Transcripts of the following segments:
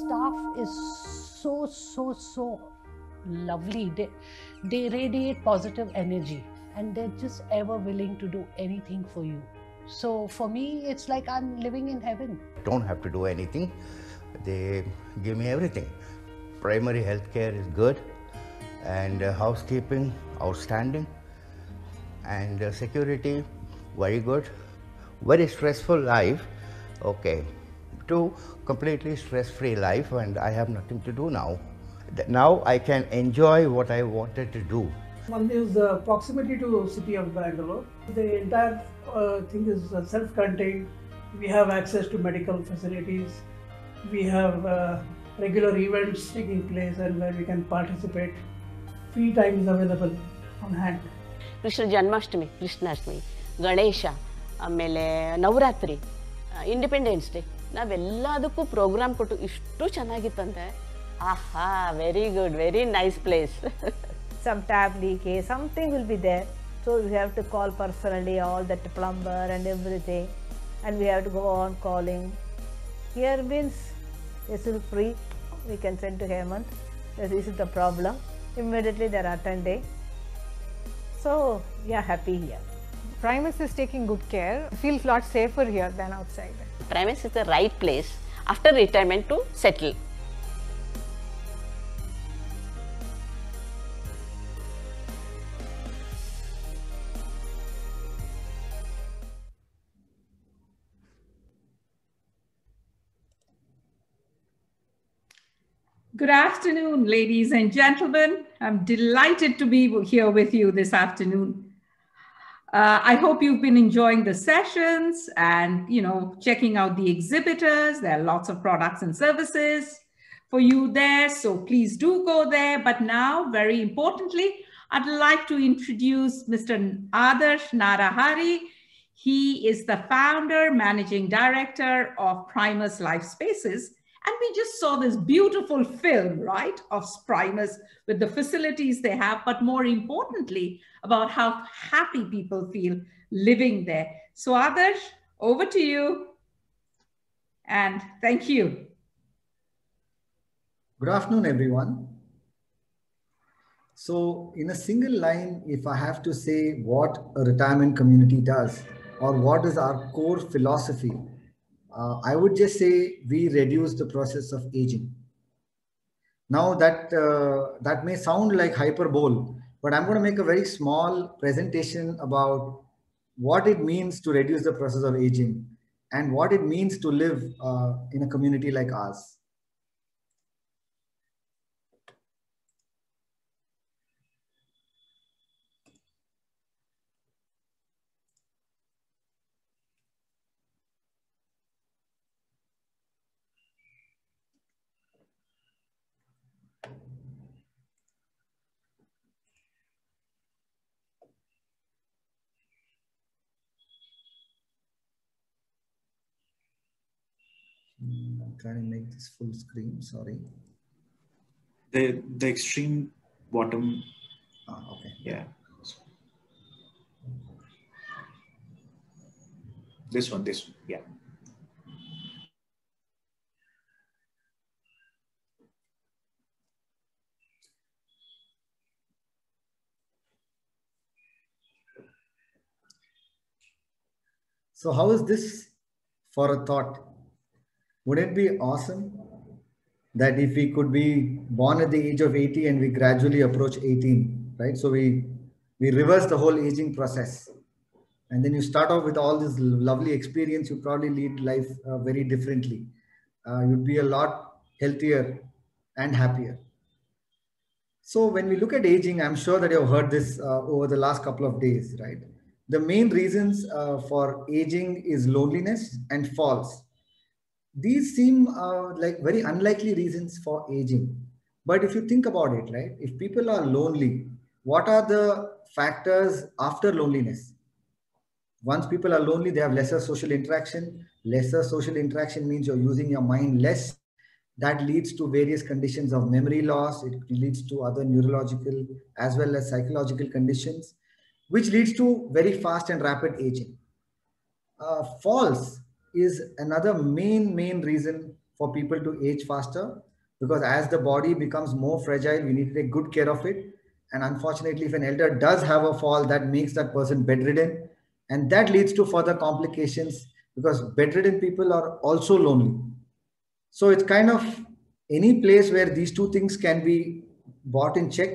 staff is so lovely. They radiate positive energy, and they're just ever willing to do anything for you. So for me, it's like I'm living in heaven. Don't have to do anything. They give me everything. Primary health care is good, and housekeeping outstanding, and security very good. Very stressful life, okay, to completely stress-free life, and I have nothing to do now. Now I can enjoy what I wanted to do. One is proximity to city of Bangalore. The entire thing is self-contained. We have access to medical facilities. We have regular events taking place and where we can participate. Free time is available on hand. Krishna Janmashtami, Krishnashtami, Ganesha, ಆಮೇಲೆ Navratri, independence day, ನಾವೆಲ್ಲದಕ್ಕೂ program ಕೊಟ್ಟು ಇಷ್ಟು ಚೆನ್ನಾಗಿತ್ತಂತೆ. ಆಹಾ, very good, very nice place. Some tap leakage, something will be there. So we have to call personally all that plumber and everything, and we have to go on calling. Here means it's free. We can send to Hemant. This is the problem. Immediately they are attending. So we are happy here. Primus is taking good care. Feels a lot safer here than outside. Primus is the right place after retirement to settle. Good afternoon, ladies and gentlemen. I'm delighted to be here with you this afternoon. I hope you've been enjoying the sessions and, checking out the exhibitors. There are lots of products and services for you there, so please do go there. But now, very importantly, I'd like to introduce Mr. Adarsh Narahari. He is the founder, managing director of Primus Life Spaces. And we just saw this beautiful film, right, of Primus with the facilities they have, but more importantly, about how happy people feel living there. So Adarsh, over to you. And thank you. Good afternoon, everyone. So in a single line, if I have to say what a retirement community does, or what is our core philosophy, I would just say we reduce the process of aging. Now that may sound like hyperbole, but I'm going to make a very small presentation about what it means to reduce the process of aging and what it means to live in a community like ours. I'm trying to make this full screen, sorry. The extreme bottom. Okay. Yeah. This one, yeah. So how is this for a thought? Would it be awesome that if we could be born at the age of 80 and we gradually approach 18, right? So we reverse the whole aging process. And then you start off with all this lovely experience, you probably lead life very differently. You'd be a lot healthier and happier. So when we look at aging, I'm sure that you've heard this over the last couple of days, right? The main reasons for aging is loneliness and falls. These seem like very unlikely reasons for aging. But if you think about it, right? If people are lonely, what are the factors after loneliness? Once people are lonely, they have lesser social interaction. Lesser social interaction means you're using your mind less. That leads to various conditions of memory loss. It leads to other neurological as well as psychological conditions, which leads to very fast and rapid aging. Falls is another main reason for people to age faster, because as the body becomes more fragile, we need to take good care of it. And unfortunately, if an elder does have a fall, that makes that person bedridden, and that leads to further complications, because bedridden people are also lonely. So it's kind of any place where these two things can be bought in check,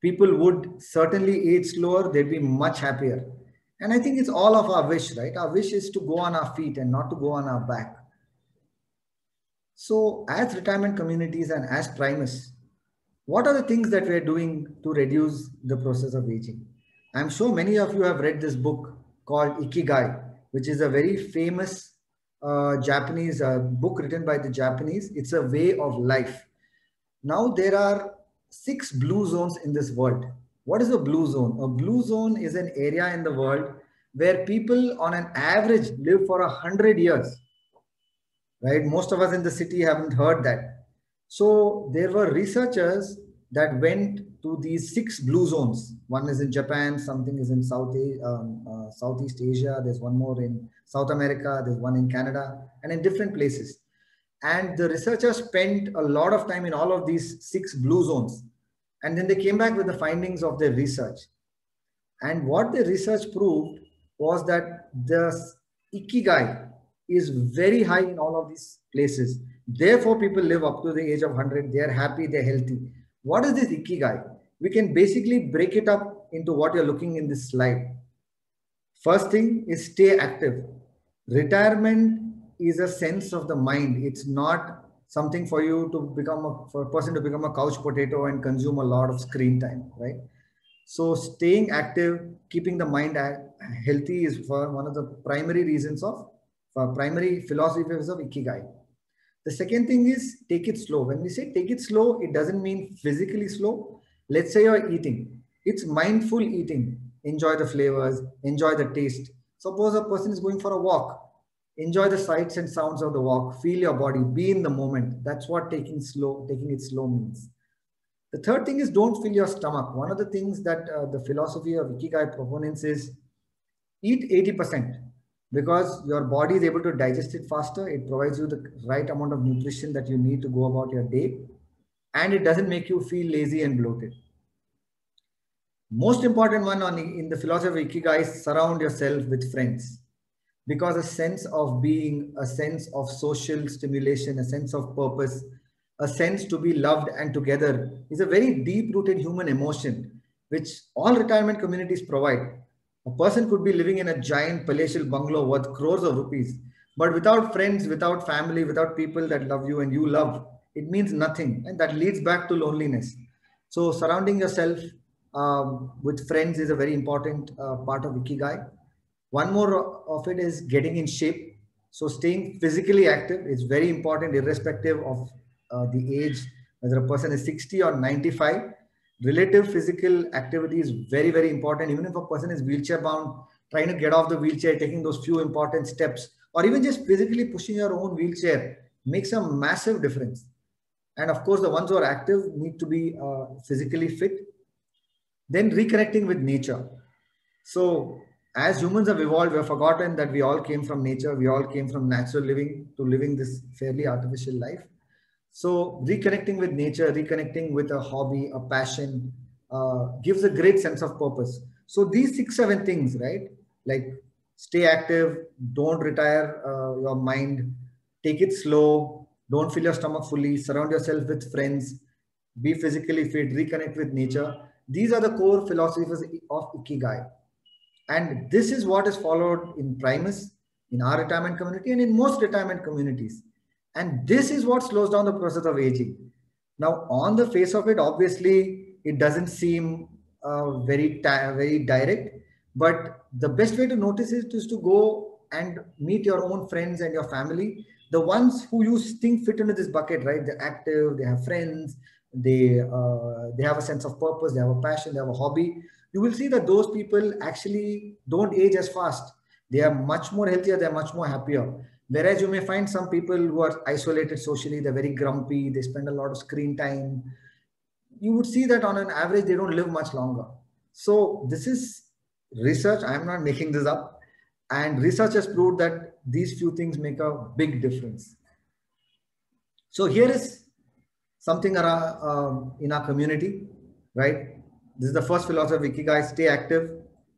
people would certainly age slower, they'd be much happier. And I think it's all of our wish, right? Our wish is to go on our feet and not to go on our back. So as retirement communities and as Primus, what are the things that we're doing to reduce the process of aging? I'm sure many of you have read this book called Ikigai, which is a very famous Japanese book written by the Japanese. It's a way of life. Now there are 6 blue zones in this world. What is a blue zone? A blue zone is an area in the world where people on an average live for 100 years, right? Most of us in the city haven't heard that. So there were researchers that went to these 6 blue zones. One is in Japan, something is in Southeast Asia, there's one more in South America, there's one in Canada, and in different places. And the researchers spent a lot of time in all of these 6 blue zones. And then they came back with the findings of their research. And what the research proved was that the ikigai is very high in all of these places. Therefore, people live up to the age of 100. They're happy, they're healthy. What is this ikigai? We can basically break it up into what you're looking in this slide. First thing is stay active. Retirement is a sense of the mind. It's not something for you to become for a person to become a couch potato and consume a lot of screen time, right? So staying active, keeping the mind healthy is for one of the primary reasons of, for primary philosophies of Ikigai. The second thing is take it slow. When we say take it slow, it doesn't mean physically slow. Let's say you're eating. It's mindful eating. Enjoy the flavors, enjoy the taste. Suppose a person is going for a walk. Enjoy the sights and sounds of the walk. Feel your body, be in the moment. That's what taking it slow means. The third thing is don't fill your stomach. One of the things that the philosophy of Ikigai proponents is eat 80% because your body is able to digest it faster. It provides you the right amount of nutrition that you need to go about your day. And it doesn't make you feel lazy and bloated. Most important one in the philosophy of Ikigai is surround yourself with friends. Because a sense of being, a sense of social stimulation, a sense of purpose, a sense to be loved and together is a very deep-rooted human emotion, which all retirement communities provide. A person could be living in a giant palatial bungalow worth crores of rupees, but without friends, without family, without people that love you and you love, it means nothing. And that leads back to loneliness. So surrounding yourself with friends is a very important part of Ikigai. One more of it is getting in shape. So staying physically active is very important irrespective of the age, whether a person is 60 or 95. Relative physical activity is very, very important. Even if a person is wheelchair bound, trying to get off the wheelchair, taking those few important steps, or even just physically pushing your own wheelchair makes a massive difference. And of course, the ones who are active need to be physically fit. Then reconnecting with nature. So as humans have evolved, we have forgotten that we all came from nature. We all came from natural living to living this fairly artificial life. So reconnecting with nature, reconnecting with a hobby, a passion, gives a great sense of purpose. So these 6, 7 things, right? Like stay active, don't retire your mind, take it slow, don't fill your stomach fully, surround yourself with friends, be physically fit, reconnect with nature. These are the core philosophies of Ikigai. And this is what is followed in Primus, in our retirement community, and in most retirement communities. And this is what slows down the process of aging. Now, on the face of it, obviously, it doesn't seem very direct. But the best way to notice it is to go and meet your own friends and your family, the ones who you think fit into this bucket, right? They're active, they have friends, they have a sense of purpose, they have a passion, they have a hobby. You will see that those people actually don't age as fast. They are much more healthier, they're much more happier. Whereas you may find some people who are isolated socially, they're very grumpy, they spend a lot of screen time. You would see that on an average, they don't live much longer. So this is research. I'm not making this up. And research has proved that these few things make a big difference. So here is something around, in our community, right? This is the first philosophy, Ikigai, stay active.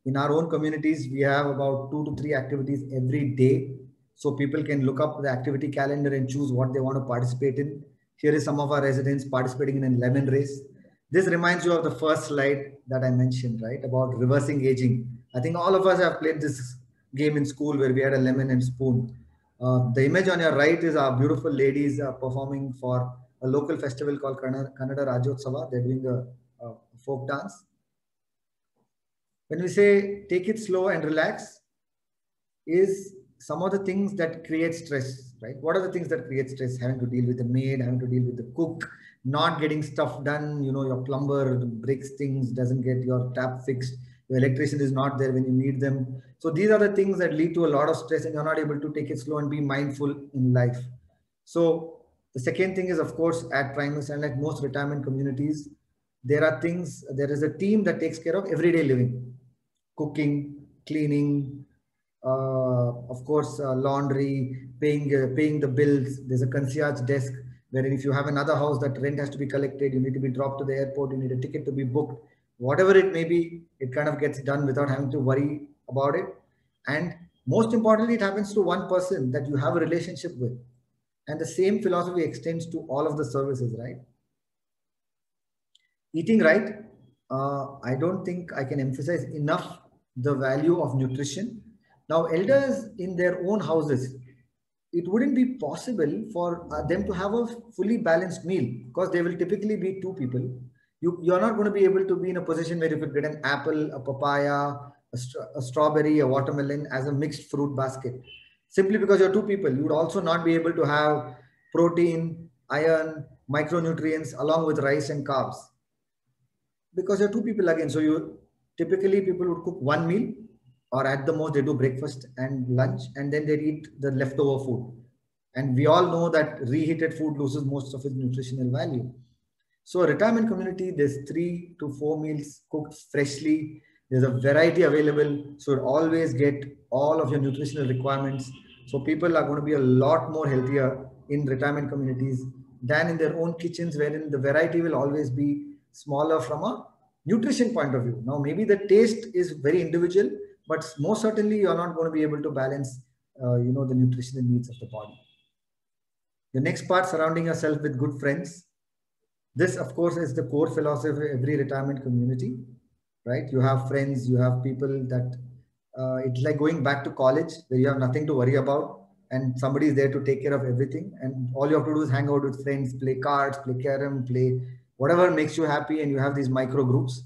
In our own communities, we have about 2 to 3 activities every day. So people can look up the activity calendar and choose what they want to participate in. Here is some of our residents participating in a lemon race. This reminds you of the first slide that I mentioned, right? About reversing aging. I think all of us have played this game in school where we had a lemon and spoon. The image on your right is our beautiful ladies performing for a local festival called Kannada Rajyotsava. They're doing a folk dance. When we say take it slow and relax, is some of the things that create stress, right? What are the things that create stress? Having to deal with the maid, having to deal with the cook, not getting stuff done. You know, your plumber breaks things, doesn't get your tap fixed. Your electrician is not there when you need them. So these are the things that lead to a lot of stress, and you're not able to take it slow and be mindful in life. So the second thing is, of course, at Primus and like most retirement communities, there is a team that takes care of everyday living, cooking, cleaning, of course, laundry, paying the bills. There's a concierge desk wherein if you have another house that rent has to be collected, you need to be dropped to the airport, you need a ticket to be booked, whatever it may be, it kind of gets done without having to worry about it. And most importantly, it happens to one person that you have a relationship with. And the same philosophy extends to all of the services, right? Eating right, I don't think I can emphasize enough the value of nutrition. Now, elders in their own houses, it wouldn't be possible for them to have a fully balanced meal because they will typically be two people. You're not going to be able to be in a position where you could get an apple, a papaya, a strawberry, a watermelon as a mixed fruit basket. Simply because you're two people, you would also not be able to have protein, iron, micronutrients along with rice and carbs because you're two people again. So you typically people would cook one meal, or at the most they do breakfast and lunch, and then they eat the leftover food. And we all know that reheated food loses most of its nutritional value. So a retirement community, there's 3 to 4 meals cooked freshly. There's a variety available. So you always get all of your nutritional requirements. So people are going to be a lot more healthier in retirement communities than in their own kitchens, wherein the variety will always be smaller from a nutrition point of view. Now, maybe the taste is very individual, but most certainly you're not going to be able to balance, the nutritional needs of the body. The next part, surrounding yourself with good friends. This, of course, is the core philosophy of every retirement community, right? You have friends, you have people that it's like going back to college where you have nothing to worry about and somebody is there to take care of everything. And all you have to do is hang out with friends, play cards, play carom, play whatever makes you happy, and you have these micro groups.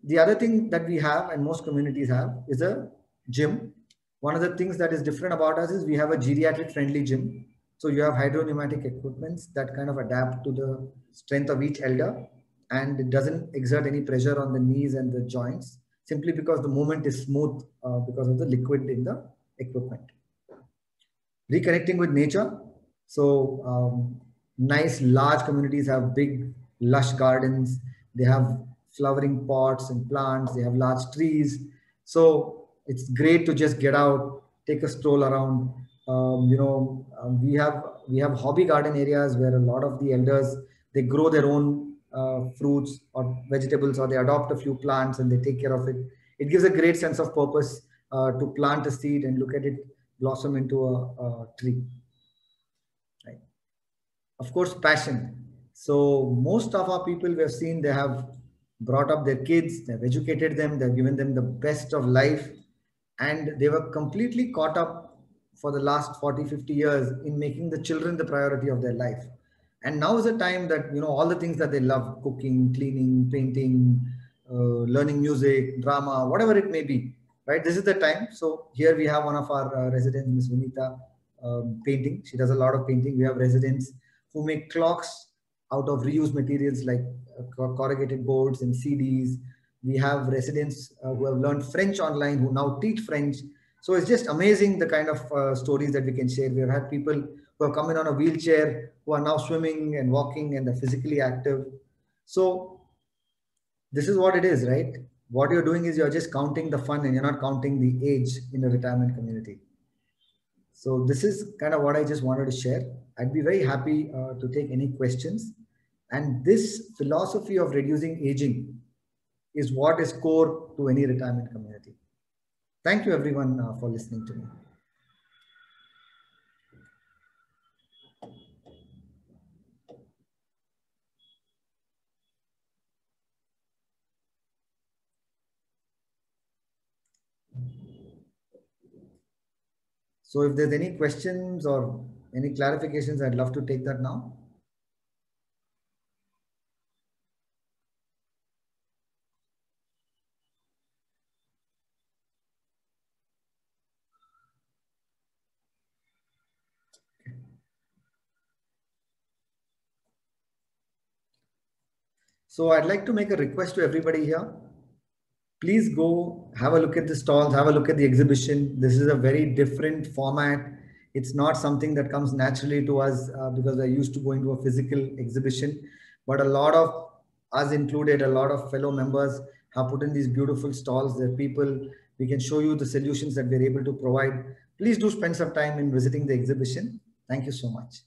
The other thing that we have and most communities have is a gym. One of the things that is different about us is we have a geriatric friendly gym. So you have hydropneumatic equipments that kind of adapt to the strength of each elder, and it doesn't exert any pressure on the knees and the joints simply because the movement is smooth because of the liquid in the equipment. Reconnecting with nature. So nice large communities have big lush gardens. They have flowering pots and plants. They have large trees. So it's great to just get out, take a stroll around. We have hobby garden areas where a lot of the elders, they grow their own fruits or vegetables, or they adopt a few plants and they take care of it. It gives a great sense of purpose to plant a seed and look at it blossom into a tree. Right. Of course, passion. So most of our people we have seen, they have brought up their kids, they've educated them, they've given them the best of life, and they were completely caught up for the last 40, 50 years in making the children the priority of their life. And now is a time that, all the things that they love, cooking, cleaning, painting, learning music, drama, whatever it may be, right? This is the time. So here we have one of our residents, Ms. Vinita, painting. She does a lot of painting. We have residents who make clocks out of reused materials like corrugated boards and CDs. We have residents who have learned French online, who now teach French. So it's just amazing the kind of stories that we can share. We have had people who have come in on a wheelchair, who are now swimming and walking and are physically active. So this is what it is, right? What you're doing is you're just counting the fun and you're not counting the age in a retirement community. So this is kind of what I just wanted to share. I'd be very happy to take any questions. And this philosophy of reducing aging is what is core to any retirement community. Thank you everyone for listening to me. So if there's any questions or any clarifications, I'd love to take that now. So I'd like to make a request to everybody here. Please go have a look at the stalls, have a look at the exhibition. This is a very different format. It's not something that comes naturally to us because I used to go into a physical exhibition, but a lot of us included, a lot of fellow members have put in these beautiful stalls. There are people, we can show you the solutions that we're able to provide. Please do spend some time in visiting the exhibition. Thank you so much.